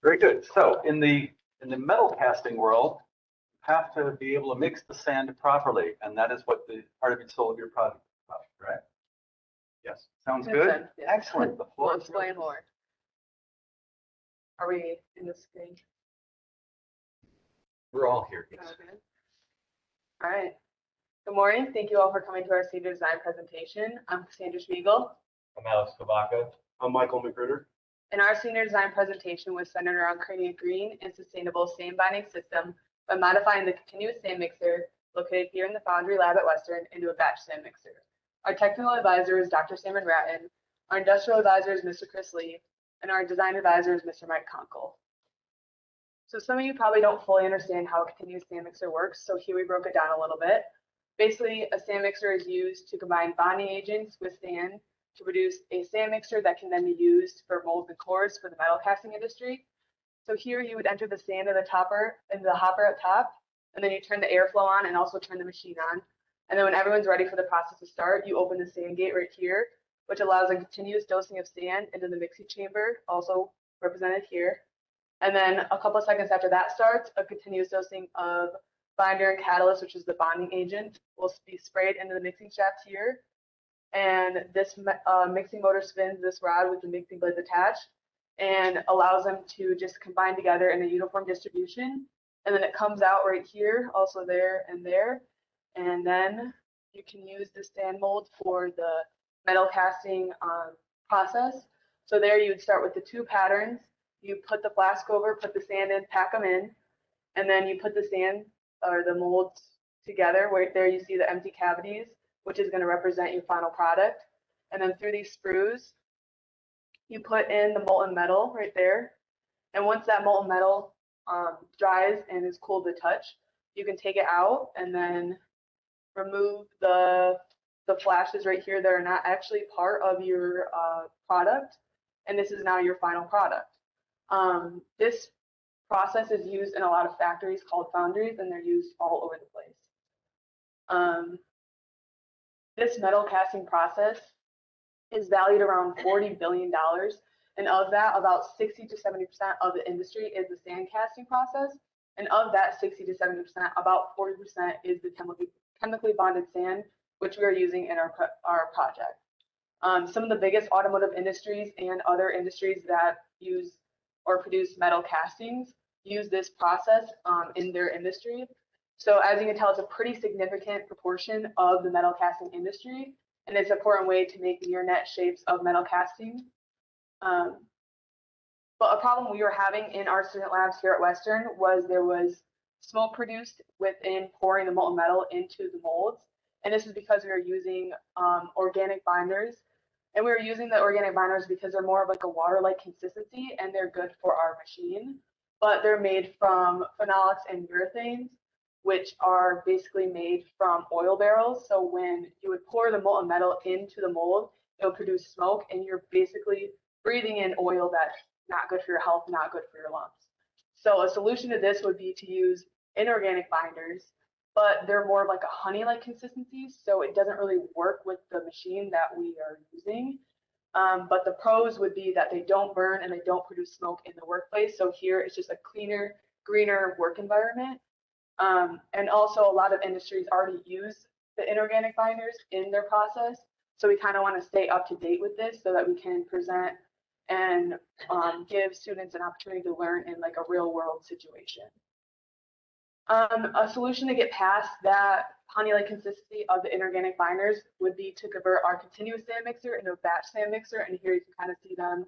Very good. So in the metal casting world, you have to be able to mix the sand properly, and that is what the part of your soul of your product is about, right? Yes. Sounds good. Yes. Excellent. The floor We'll is explain yours. more. Are we in the screen? We're all here. Yes. Okay. All right. Good morning. Thank you all for coming to our senior design presentation. I'm Cassandra Schmiegel. I'm Alex Kavaka. I'm Michael McGruder. And our senior design presentation was centered around creating a green and sustainable sand binding system by modifying the continuous sand mixer located here in the Foundry Lab at Western into a batch sand mixer. Our technical advisor is Dr. Salmon Ratton. Our industrial advisor is Mr. Chris Lee. And our design advisor is Mr. Mike Conkle. So some of you probably don't fully understand how a continuous sand mixer works, so here we broke it down a little bit. Basically, a sand mixer is used to combine bonding agents with sand to produce a sand mixer that can then be used for molds and cores for the metal casting industry. So here you would enter the sand in the hopper at top, and then you turn the airflow on and also turn the machine on. And then when everyone's ready for the process to start, you open the sand gate right here, which allows a continuous dosing of sand into the mixing chamber, also represented here. And then a couple of seconds after that starts, a continuous dosing of binder and catalyst, which is the bonding agent, will be sprayed into the mixing shafts here. And this mixing motor spins this rod with the mixing blades attached and allows them to just combine together in a uniform distribution. And then it comes out right here, also there and there. And then you can use the sand mold for the metal casting process. So there you would start with the two patterns. You put the flask over, put the sand in, pack them in, and then you put the sand or the molds together. Right there you see the empty cavities, which is going to represent your final product. And then through these sprues, you put in the molten metal right there. And once that molten metal dries and is cool to touch, you can take it out and then remove the flashes right here that are not actually part of your product. And this is now your final product. This process is used in a lot of factories called foundries, and they're used all over the place. This metal casting process is valued around $40 billion. And of that, about 60 to 70% of the industry is the sand casting process. And of that 60 to 70%, about 40% is the chemically bonded sand, which we are using in our project. Some of the biggest automotive industries and other industries that use or produce metal castings use this process in their industry. So as you can tell, it's a pretty significant proportion of the metal casting industry, and it's an important way to make near net shapes of metal casting. But a problem we were having in our student labs here at Western was there was smoke produced within pouring the molten metal into the molds. And this is because we were using organic binders. And we were using the organic binders because they're more of like a water-like consistency and they're good for our machine. But they're made from phenolics and urethanes, which are basically made from oil barrels. So when you would pour the molten metal into the mold, it will produce smoke, and you're basically breathing in oil that's not good for your health, not good for your lungs. So a solution to this would be to use inorganic binders, but they're more of like a honey-like consistency, so it doesn't really work with the machine that we are using. But the pros would be that they don't burn and they don't produce smoke in the workplace. So here it's just a cleaner, greener work environment. And also a lot of industries already use the inorganic binders in their process. So we kind of want to stay up to date with this so that we can present and give students an opportunity to learn in like a real world situation. A solution to get past that honey-like consistency of the inorganic binders would be to convert our continuous sand mixer into a batch sand mixer, and here you can kind of see them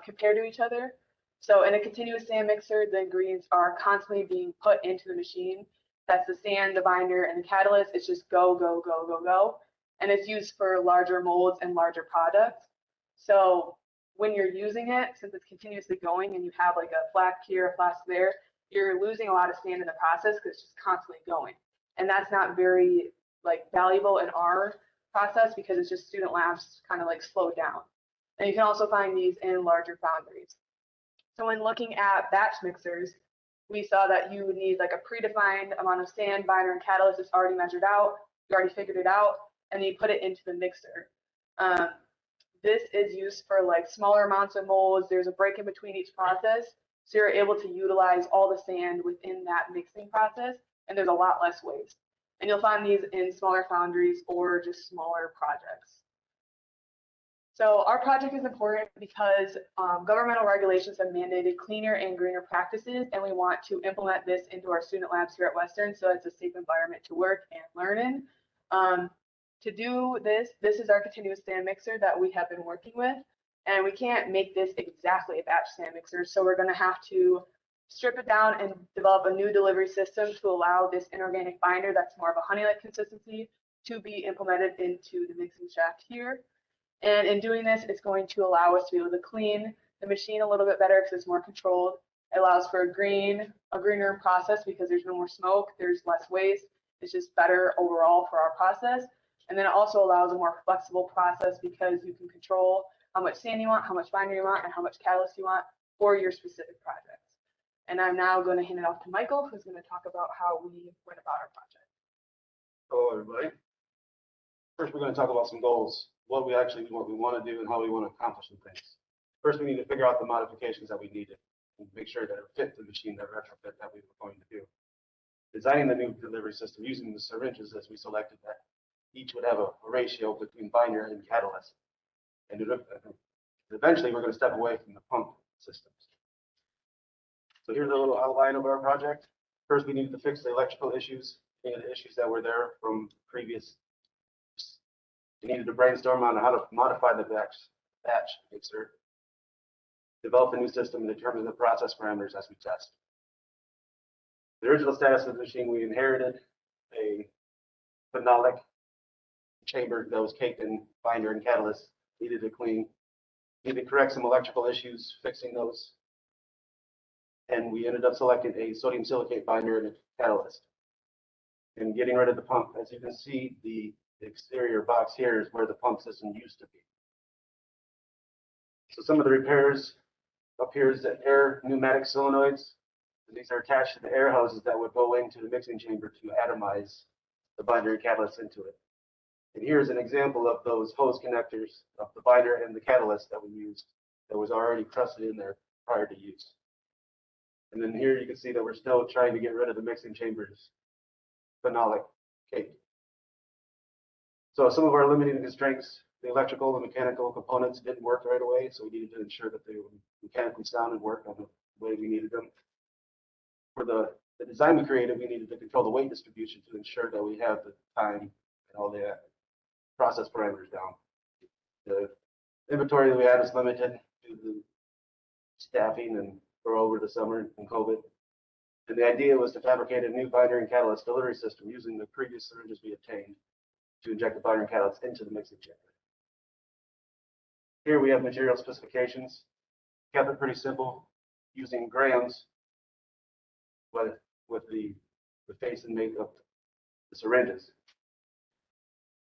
compared to each other. So in a continuous sand mixer, the ingredients are constantly being put into the machine. That's the sand, the binder, and the catalyst. It's just go, go, go, go, go. And it's used for larger molds and larger products. So when you're using it, since it's continuously going and you have like a flask here, a flask there, you're losing a lot of sand in the process because it's just constantly going. And that's not very like valuable in our process because it's just student labs kind of like slowed down. And you can also find these in larger foundries. So when looking at batch mixers, we saw that you would need like a predefined amount of sand, binder, and catalyst that's already measured out. You already figured it out, and then you put it into the mixer. This is used for like smaller amounts of molds. There's a break in between each process. So you're able to utilize all the sand within that mixing process, and there's a lot less waste. And you'll find these in smaller foundries or just smaller projects. So our project is important because governmental regulations have mandated cleaner and greener practices, and we want to implement this into our student labs here at Western so it's a safe environment to work and learn in. To do this, this is our continuous sand mixer that we have been working with, and we can't make this exactly a batch sand mixer, so we're going to have to strip it down and develop a new delivery system to allow this inorganic binder that's more of a honey-like consistency to be implemented into the mixing shaft here. And in doing this, it's going to allow us to be able to clean the machine a little bit better because it's more controlled. It allows for a greener process because there's no more smoke, there's less waste. It's just better overall for our process. And then it also allows a more flexible process because you can control how much sand you want, how much binder you want, and how much catalyst you want for your specific projects. And I'm now going to hand it off to Michael, who's going to talk about how we went about our project. Hello, everybody. First, we're going to talk about some goals, what we want to do and how we want to accomplish some things. First, we need to figure out the modifications that we needed and make sure that it fit the machine, that retrofit that we were going to do. Designing the new delivery system using the syringes as we selected that each would have a ratio between binder and catalyst. And eventually, we're going to step away from the pump systems. So here's a little outline of our project. First, we needed to fix the electrical issues, the issues that were there from previous. We needed to brainstorm on how to modify the batch mixer, develop a new system, and determine the process parameters as we test. The original status of the machine, we inherited a phenolic chamber that was caked in binder and catalyst, needed to clean, needed to correct some electrical issues, fixing those. And we ended up selecting a sodium silicate binder and a catalyst. And getting rid of the pump, as you can see, the exterior box here is where the pump system used to be. So some of the repairs up here is the air pneumatic solenoids. And these are attached to the air hoses that would go into the mixing chamber to atomize the binder and catalyst into it. And here's an example of those hose connectors of the binder and the catalyst that we used that was already crusted in there prior to use. And then here you can see that we're still trying to get rid of the mixing chamber's phenolic cake. So some of our limiting constraints, the electrical and mechanical components didn't work right away, so we needed to ensure that they were mechanically sound and work on the way we needed them. For the design we created, we needed to control the weight distribution to ensure that we have the time and all the process parameters down. The inventory that we had is limited due to staffing and for over the summer and COVID. And the idea was to fabricate a new binder and catalyst delivery system using the previous syringes we obtained to inject the binder and catalyst into the mixing chamber. Here we have material specifications. Kept it pretty simple, using grams with the face and make of the syringes.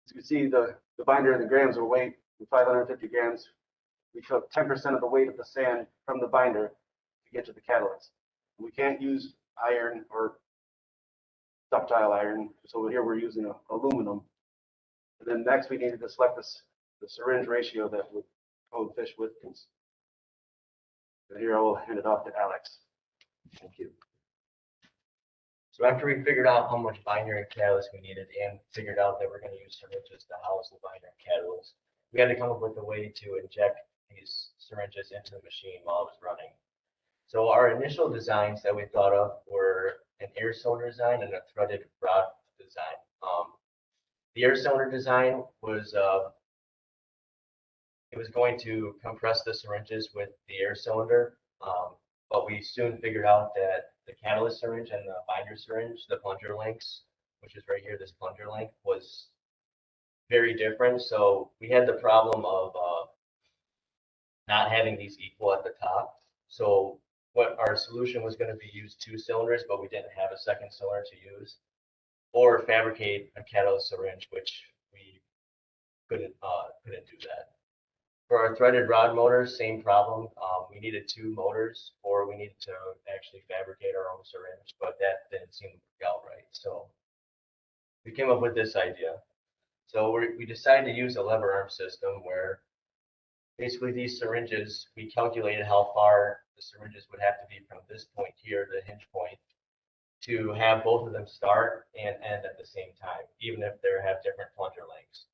As you can see, the binder and the grams are weight 550 grams. We took 10% of the weight of the sand from the binder to get to the catalyst. We can't use iron or ductile iron, so here we're using aluminum. And then next we needed to select the syringe ratio that would code fish Whitkins. And here I will hand it off to Alex. Thank you. So after we figured out how much binder and catalyst we needed and figured out that we're going to use syringes to house the binder and catalyst, we had to come up with a way to inject these syringes into the machine while it was running. So our initial designs that we thought of were an air cylinder design and a threaded rod design. The air cylinder design was it was going to compress the syringes with the air cylinder, but we soon figured out that the catalyst syringe and the binder syringe, the plunger lengths, which is right here, this plunger length, was very different. So we had the problem of not having these equal at the top. So what our solution was going to be use 2 cylinders, but we didn't have a second cylinder to use, or fabricate a catalyst syringe, which we couldn't do that. For our threaded rod motors, same problem. We needed 2 motors, or we needed to actually fabricate our own syringe, but that didn't seem to work out right. So we came up with this idea. So we decided to use a lever arm system where basically these syringes, we calculated how far the syringes would have to be from this point here, the hinge point, to have both of them start and end at the same time, even if they have different plunger lengths.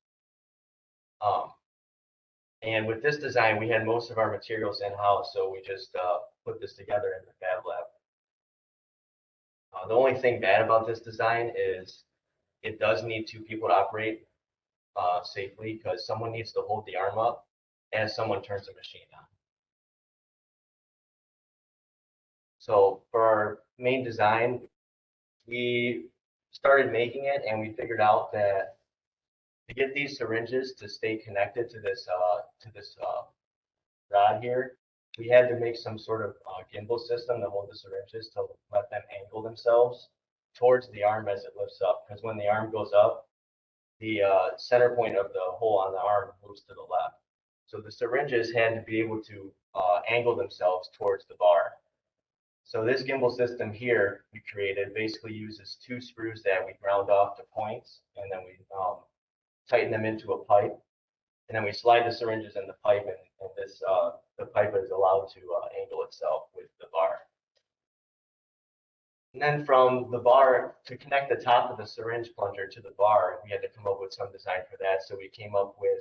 And with this design, we had most of our materials in-house, so we just put this together in the fab lab. The only thing bad about this design is it does need 2 people to operate safely, because someone needs to hold the arm up as someone turns the machine on. So for our main design, we started making it, and we figured out that to get these syringes to stay connected to this rod here, we had to make some sort of gimbal system to hold the syringes to let them angle themselves towards the arm as it lifts up. Because when the arm goes up, the center point of the hole on the arm moves to the left. So the syringes had to be able to angle themselves towards the bar. So this gimbal system here we created basically uses 2 screws that we ground off to points, and then we tighten them into a pipe, and then we slide the syringes in the pipe, and this the pipe is allowed to angle itself with the bar. And then from the bar, to connect the top of the syringe plunger to the bar, we had to come up with some design for that. So we came up with,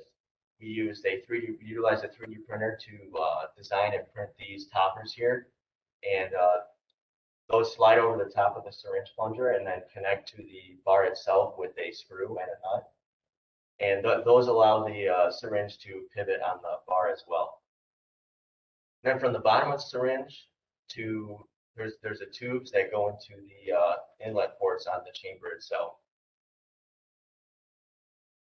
we utilized a 3D printer to design and print these toppers here, and those slide over the top of the syringe plunger and then connect to the bar itself with a screw and a nut. And those allow the syringe to pivot on the bar as well. Then from the bottom of the syringe to, there's a tubes that go into the inlet ports on the chamber itself.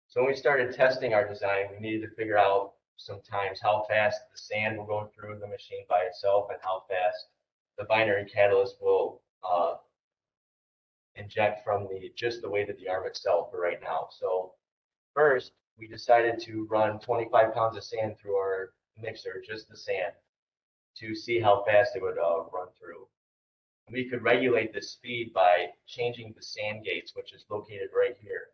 So when we started testing our design, we needed to figure out sometimes how fast the sand will go through the machine by itself and how fast the binary catalyst will inject from just the weight of the arm itself for right now. So first, we decided to run 25 pounds of sand through our mixer, just the sand, to see how fast it would run through. We could regulate the speed by changing the sand gates, which is located right here.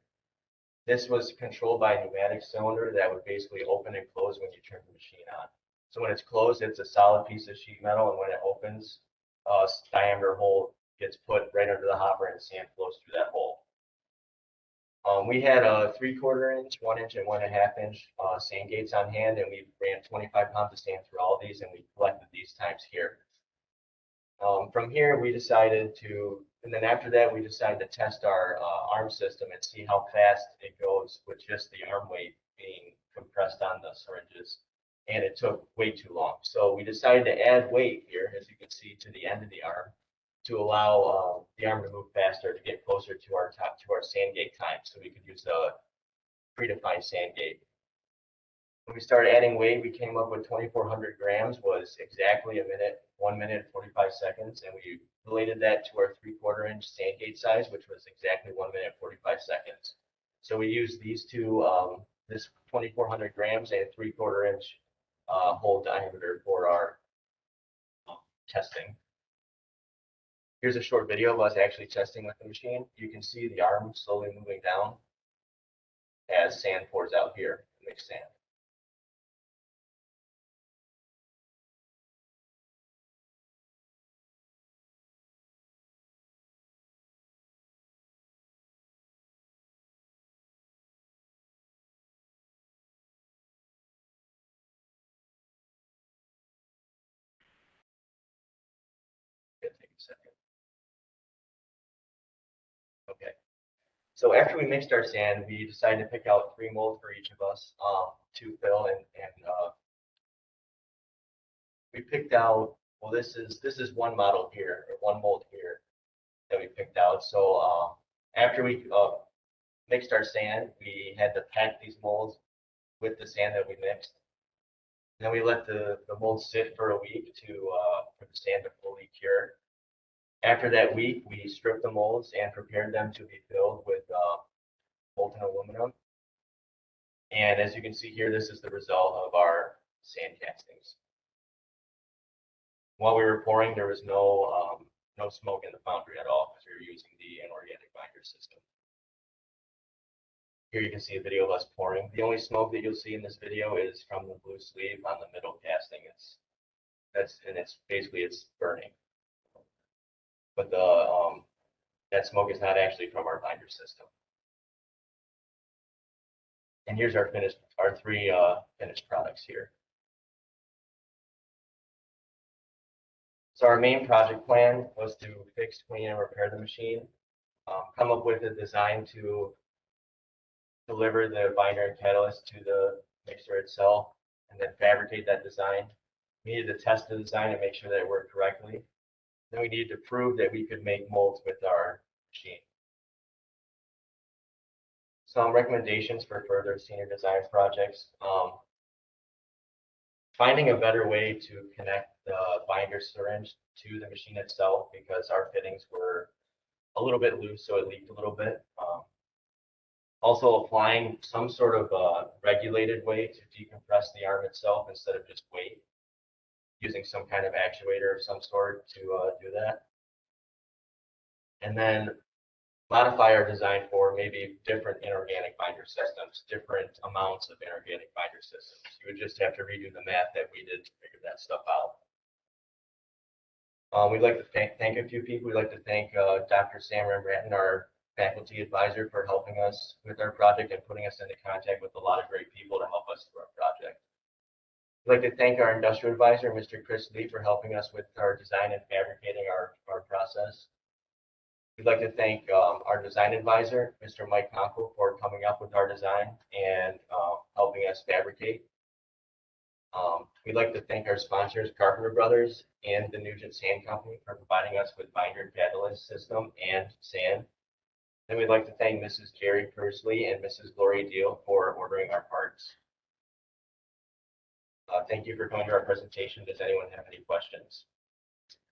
This was controlled by a pneumatic cylinder that would basically open and close when you turn the machine on. So when it's closed, it's a solid piece of sheet metal, and when it opens, a diameter hole gets put right under the hopper, and sand flows through that hole. We had a 3/4 inch, 1 inch, and 1.5 inch sand gates on hand, and we ran 25 pounds of sand through all these, and we collected these times here. From here, we decided to, and then after that, we decided to test our arm system and see how fast it goes with just the arm weight being compressed on the syringes, and it took way too long. So we decided to add weight here, as you can see, to the end of the arm, to allow the arm to move faster, to get closer to our sand gate time, so we could use the predefined sand gate. When we started adding weight, we came up with 2,400 grams was exactly 1 minute 45 seconds, and we related that to our 3/4 inch sand gate size, which was exactly 1 minute 45 seconds. So we used these two, this 2,400 grams and 3/4 inch hole diameter for our testing. Here's a short video of us actually testing with the machine. You can see the arm slowly moving down as sand pours out here, mixed sand. Take a second. Okay. So after we mixed our sand, we decided to pick out 3 molds for each of us to fill, and we picked out, well, this is one model here, or one mold here that we picked out. So after we mixed our sand, we had to pack these molds with the sand that we mixed. And then we let the molds sit for a week for the sand to fully cure. After that week, we stripped the molds and prepared them to be filled with molten aluminum. And as you can see here, this is the result of our sand castings. While we were pouring, there was no smoke in the foundry at all, because we were using the inorganic binder system. Here you can see a video of us pouring. The only smoke that you'll see in this video is from the blue sleeve on the middle casting. It's it's basically it's burning. But the that smoke is not actually from our binder system. And here's our three finished products here. So our main project plan was to fix, clean, and repair the machine, come up with a design to deliver the binder and catalyst to the mixer itself, and then fabricate that design. We needed to test the design and make sure that it worked correctly. Then we needed to prove that we could make molds with our machine. Some recommendations for further senior design projects. Finding a better way to connect the binder syringe to the machine itself, because our fittings were a little bit loose, so it leaked a little bit. Also applying some sort of regulated way to decompress the arm itself instead of just weight, using some kind of actuator of some sort to do that. And then modify our design for maybe different inorganic binder systems, different amounts of inorganic binder systems. You would just have to redo the math that we did to figure that stuff out. We'd like to thank a few people. We'd like to thank Dr. Sam Rembrandt, our faculty advisor, for helping us with our project and putting us into contact with a lot of great people to help us through our project. We'd like to thank our industrial advisor, Mr. Chris Lee, for helping us with our design and fabricating our process. We'd like to thank our design advisor, Mr. Mike Conkle, for coming up with our design and helping us fabricate. We'd like to thank our sponsors, Carpenter Brothers and the Nugent Sand Company, for providing us with binder catalyst system and sand. Then we'd like to thank Mrs. Jerry Pursley and Mrs. Gloria Deal for ordering our parts. Thank you for coming to our presentation. Does anyone have any questions?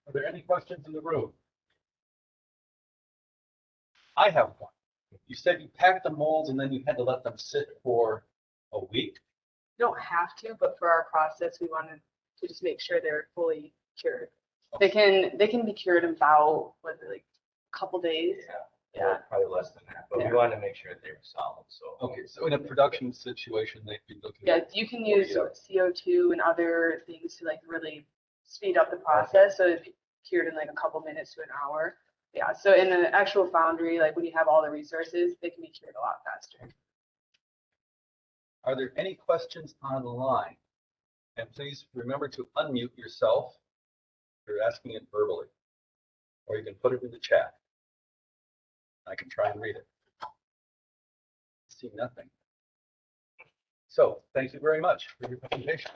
Are there any questions in the room? I have one. You said you packed the molds and then you had to let them sit for a week? You don't have to, but for our process, we wanted to just make sure they're fully cured. They can be cured in about like a couple days. Yeah. Probably less than that, but Yeah. we wanted to make sure that they were solid. So Okay, so in a production situation, they'd be looking. Yeah, at you can use 48 hours. CO2 and other things to like really speed up the process. So it's cured in like a couple minutes to an hour. Yeah, so in an actual foundry, like when you have all the resources, they can be cured a lot faster. Are there any questions online? And please remember to unmute yourself if you're asking it verbally, or you can put it in the chat. I can try and read it. See nothing. So thank you very much for your presentation.